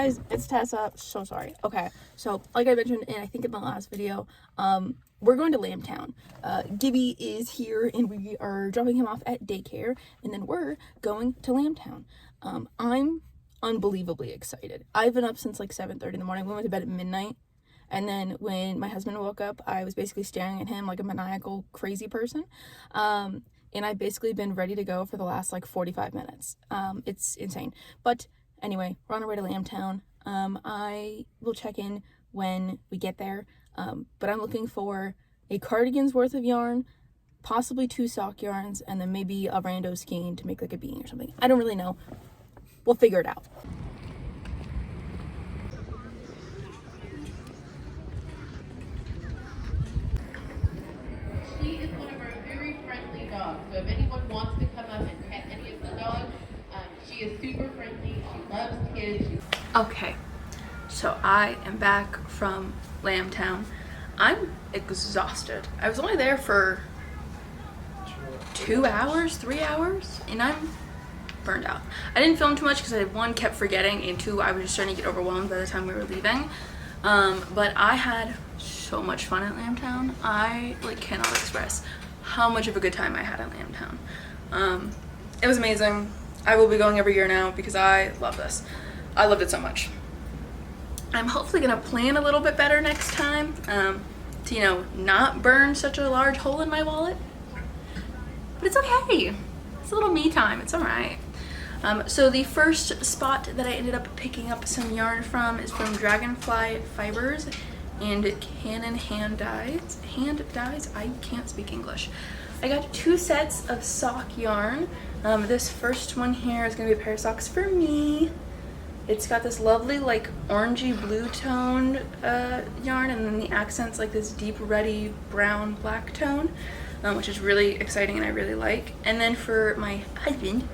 guys, it's Tessa. So sorry. Okay, so like I mentioned, and I think in the last video, we're going to Lambtown. Gibby is here, and we are dropping him off at daycare, and then we're going to Lambtown. I'm unbelievably excited. I've been up since like 7:30 in the morning. We went to bed at midnight, and then when my husband woke up, I was basically staring at him like a maniacal, crazy person. And I've basically been ready to go for the last like 45 minutes. It's insane. But anyway, we're on our way to Lambtown. I will check in when we get there. But I'm looking for a cardigan's worth of yarn, possibly 2 sock yarns, and then maybe a rando skein to make like a beanie or something. I don't really know. We'll figure it out. She is one of our very friendly dogs. So if anyone wants to come up and pet any of the dogs, she is super friendly. She loves kids. Okay, so I am back from Lambtown. I'm exhausted. I was only there for 2 hours, 3 hours, and I'm burned out. I didn't film too much because I, 1, kept forgetting, and 2, I was just starting to get overwhelmed by the time we were leaving. But I had so much fun at Lambtown. I cannot express how much of a good time I had at Lambtown. It was amazing. I will be going every year now because I love this. I loved it so much. I'm hopefully gonna plan a little bit better next time to not burn such a large hole in my wallet. But it's okay. It's a little me time. It's all right. So the first spot that I ended up picking up some yarn from is from Dragonfly Fibers and Canon Hand Dyes. I can't speak English. I got 2 sets of sock yarn. This first one here is gonna be a pair of socks for me. It's got this lovely orangey blue toned yarn, and then the accents like this deep reddy brown black tone, which is really exciting and I really like. And then for my husband,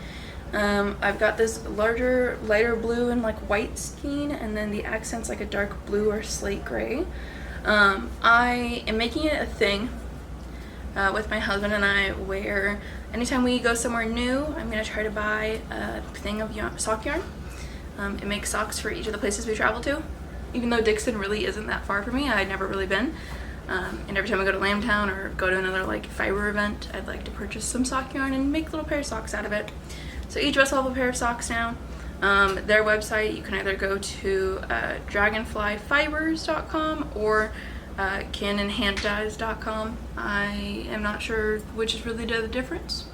I've got this larger, lighter blue and white skein, and then the accents like a dark blue or slate gray. I am making it a thing with my husband and I where anytime we go somewhere new, I'm gonna try to buy a thing of sock yarn and make socks for each of the places we travel to. Even though Dixon really isn't that far from me, I'd never really been. And every time I go to Lambtown or go to another fiber event, I'd like to purchase some sock yarn and make a little pair of socks out of it. So each of us will have a pair of socks now. Their website, you can either go to dragonflyfibers.com or canonhanddyes.com. I am not sure which is really the difference,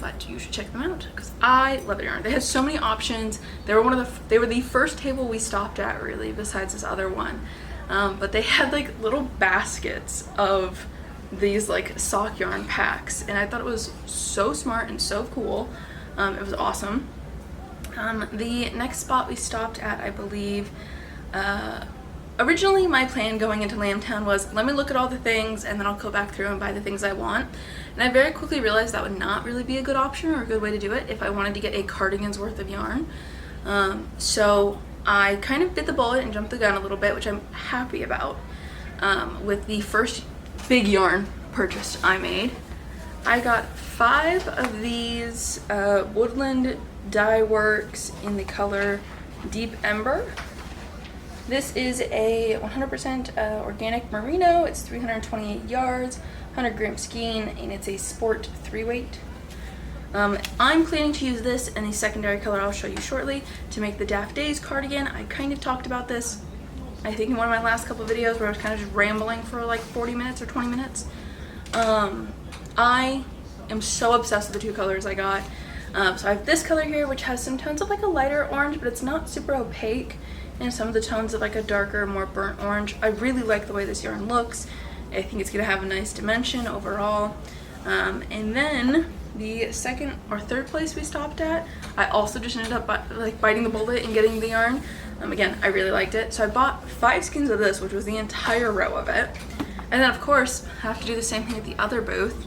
but you should check them out because I love their yarn. They had so many options. They were the first table we stopped at, really, besides this other one. But they had little baskets of these sock yarn packs, and I thought it was so smart and so cool. It was awesome. The next spot we stopped at, I believe, originally my plan going into Lambtown was, let me look at all the things and then I'll go back through and buy the things I want. And I very quickly realized that would not really be a good option or a good way to do it if I wanted to get a cardigan's worth of yarn. So I kind of bit the bullet and jumped the gun a little bit, which I'm happy about. With the first big yarn purchase I made, I got 5 of these Woodland Dye Works in the color Deep Ember. This is a 100% organic merino. It's 328 yards, 100 gram skein, and it's a sport 3-weight. I'm planning to use this in the secondary color I'll show you shortly to make the Daft Days cardigan. I kind of talked about this, I think, in one of my last couple of videos where I was kind of just rambling for 40 minutes or 20 minutes. I am so obsessed with the 2 colors I got. So I have this color here, which has some tones of a lighter orange, but it's not super opaque, and some of the tones of a darker, more burnt orange. I really like the way this yarn looks. I think it's gonna have a nice dimension overall. And then the second or third place we stopped at, I also just ended up biting the bullet and getting the yarn. Again, I really liked it. So I bought 5 skeins of this, which was the entire row of it. And then of course, I have to do the same thing at the other booth.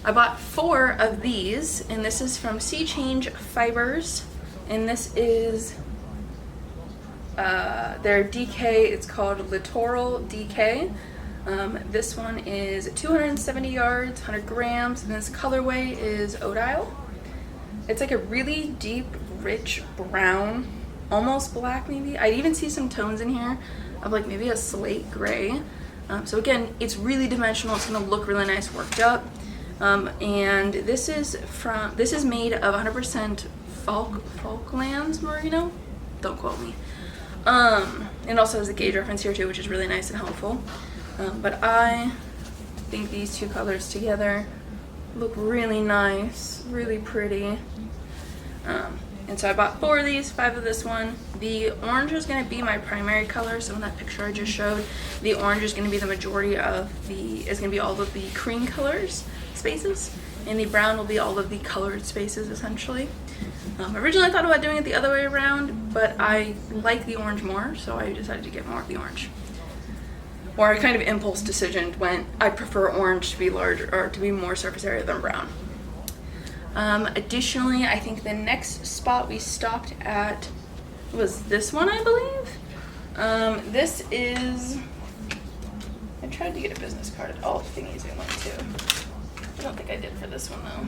I bought 4 of these, and this is from Sea Change Fibers, and this is their DK. It's called Littoral DK. This one is 270 yards, 100 grams, and this colorway is Odile. It's a really deep, rich brown almost black maybe. I even see some tones in here of like maybe a slate gray. So again, it's really dimensional. It's gonna look really nice worked up. And this is made of 100% Falklands Merino. Don't quote me. It also has a gauge reference here too, which is really nice and helpful. But I think these two colors together look really nice, really pretty. And so I bought 4 of these, 5 of this one. The orange is going to be my primary color. So in that picture I just showed, the orange is going to be the majority of is going to be all of the cream colors spaces, and the brown will be all of the colored spaces essentially. Originally I thought about doing it the other way around, but I like the orange more, so I decided to get more of the orange. Or I kind of impulse decision when I prefer orange to be larger or to be more surface area than brown. Additionally, I think the next spot we stopped at was this one, I believe. This is, I tried to get a business card at all the thingies I went to. I don't think I did for this one though.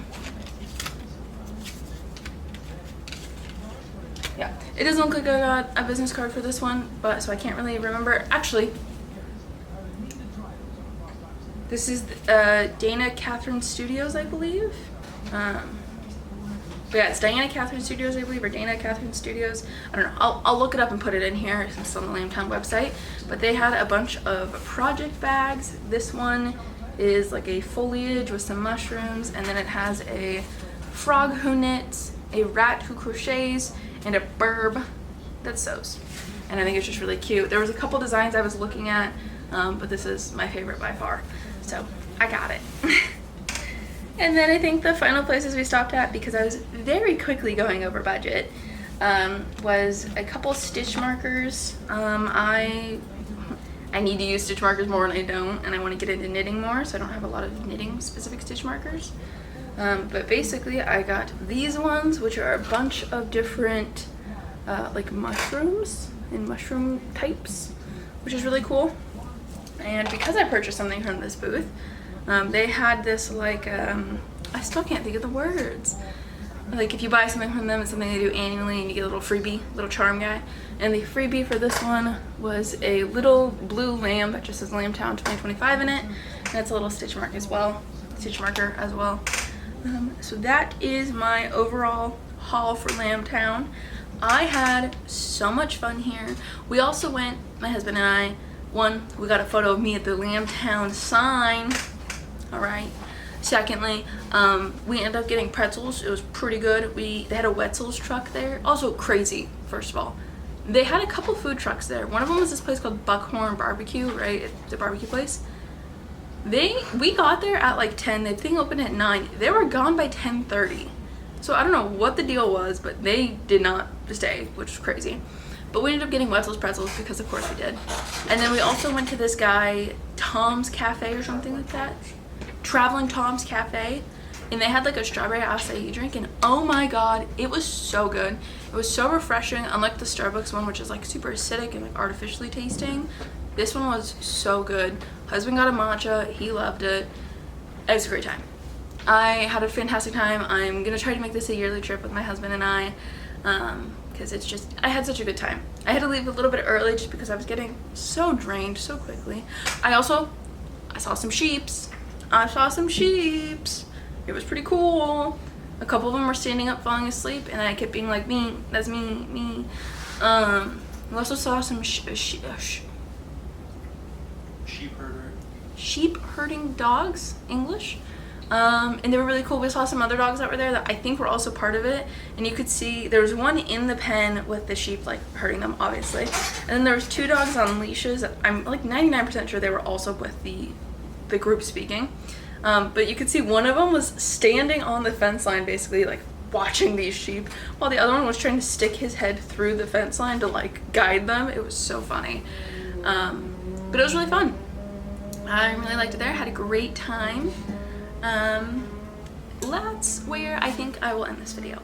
Yeah, it doesn't look like I got a business card for this one, but so I can't really remember. Actually, this is Dana Catherine Studios, I believe. But yeah, it's Diana Catherine Studios, I believe, or Dana Catherine Studios. I don't know. I'll look it up and put it in here. It's on the Lambtown website. But they had a bunch of project bags. This one is like a foliage with some mushrooms, and then it has a frog who knits, a rat who crochets, and a burb that sews. And I think it's just really cute. There was a couple designs I was looking at, but this is my favorite by far. So I got it. And then I think the final places we stopped at, because I was very quickly going over budget, was a couple stitch markers. I need to use stitch markers more and I don't, and I want to get into knitting more, so I don't have a lot of knitting specific stitch markers. But basically I got these ones, which are a bunch of different like mushrooms and mushroom types, which is really cool. And because I purchased something from this booth, they had this like, I still can't think of the words. Like if you buy something from them, it's something they do annually and you get a little freebie, little charm guy. And the freebie for this one was a little blue lamb that just says Lambtown 2025 in it. And it's a little stitch marker as well. So that is my overall haul for Lambtown. I had so much fun here. We also went, my husband and I, we got a photo of me at the Lambtown sign. All right. Secondly, we ended up getting pretzels. It was pretty good. They had a Wetzel's truck there. Also crazy, first of all. They had a couple food trucks there. One of them was this place called Buckhorn Barbecue, right? It's a barbecue place. We got there at like 10. The thing opened at 9. They were gone by 10:30. So I don't know what the deal was, but they did not stay, which was crazy. But we ended up getting Wetzel's pretzels because of course we did. And then we also went to this guy, Tom's Cafe or something like that. Traveling Tom's Cafe. And they had like a strawberry acai drink, and oh my god, it was so good. It was so refreshing, unlike the Starbucks one, which is like super acidic and like artificially tasting. This one was so good. Husband got a matcha, he loved it. It was a great time. I had a fantastic time. I'm gonna try to make this a yearly trip with my husband and I, because it's just, I had such a good time. I had to leave a little bit early just because I was getting so drained so quickly. I saw some sheeps. It was pretty cool. A couple of them were standing up falling asleep, and I kept being like, me, that's me. We also saw some sheep herding dogs, English. And they were really cool. We saw some other dogs that were there that I think were also part of it, and you could see there was one in the pen with the sheep like herding them, obviously, and then there was 2 dogs on leashes. I'm like 99% sure they were also with the group speaking, but you could see one of them was standing on the fence line basically like watching these sheep, while the other one was trying to stick his head through the fence line to like guide them. It was so funny, but it was really fun. I really liked it there. I had a great time. That's where I think I will end this video.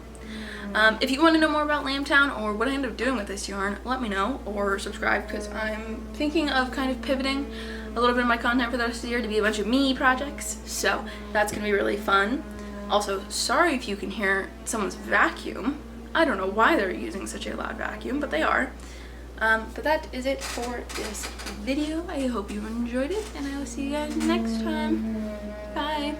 If you want to know more about Lambtown or what I end up doing with this yarn, let me know, or subscribe, because I'm thinking of kind of pivoting a little bit of my content for the rest of the year to be a bunch of me projects, so that's gonna be really fun. Also, sorry if you can hear someone's vacuum. I don't know why they're using such a loud vacuum, but they are. But that is it for this video. I hope you enjoyed it, and I will see you guys next time. Bye.